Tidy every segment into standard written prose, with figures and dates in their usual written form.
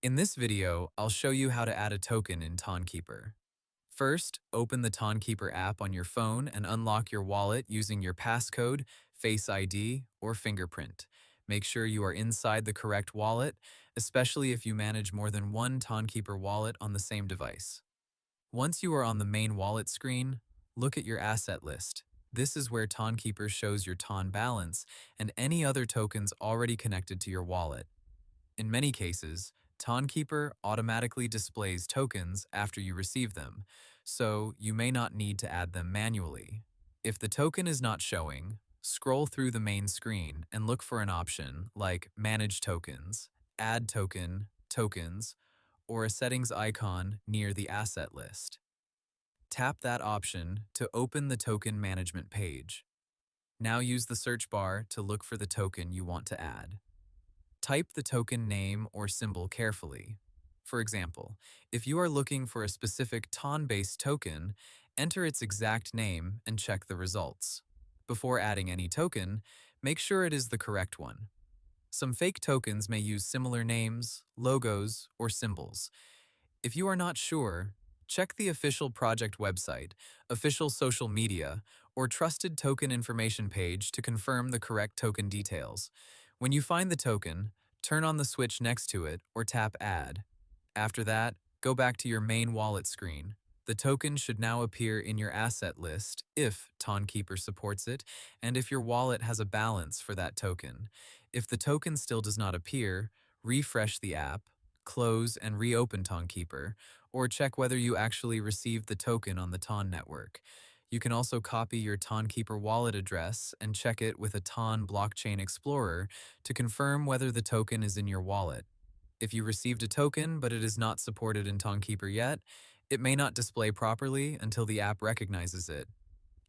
In this video, I'll show you how to add a token in Tonkeeper. First, open the Tonkeeper app on your phone and unlock your wallet using your passcode, Face ID, or fingerprint. Make sure you are inside the correct wallet, especially if you manage more than one Tonkeeper wallet on the same device. Once you are on the main wallet screen, look at your asset list. This is where Tonkeeper shows your Ton balance and any other tokens already connected to your wallet. In many cases, Tonkeeper automatically displays tokens after you receive them, so you may not need to add them manually. If the token is not showing, scroll through the main screen and look for an option like Manage Tokens, Add Token, Tokens, or a settings icon near the asset list. Tap that option to open the token management page. Now use the search bar to look for the token you want to add. Type the token name or symbol carefully. For example, if you are looking for a specific Ton-based token, enter its exact name and check the results. Before adding any token, make sure it is the correct one. Some fake tokens may use similar names, logos, or symbols. If you are not sure, check the official project website, official social media, or trusted token information page to confirm the correct token details. When you find the token, turn on the switch next to it or tap Add. After that, go back to your main wallet screen. The token should now appear in your asset list if Tonkeeper supports it and if your wallet has a balance for that token. If the token still does not appear, refresh the app, close and reopen Tonkeeper, or check whether you actually received the token on the Ton network. You can also copy your Tonkeeper wallet address and check it with a Ton Blockchain Explorer to confirm whether the token is in your wallet. If you received a token but it is not supported in Tonkeeper yet, it may not display properly until the app recognizes it.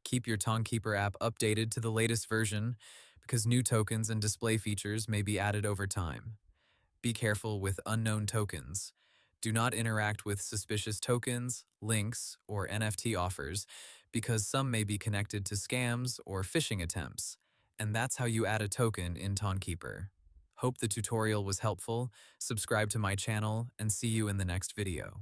Keep your Tonkeeper app updated to the latest version because new tokens and display features may be added over time. Be careful with unknown tokens. Do not interact with suspicious tokens, links, or NFT offers because some may be connected to scams or phishing attempts. And that's how you add a token in Tonkeeper. Hope the tutorial was helpful. Subscribe to my channel and see you in the next video.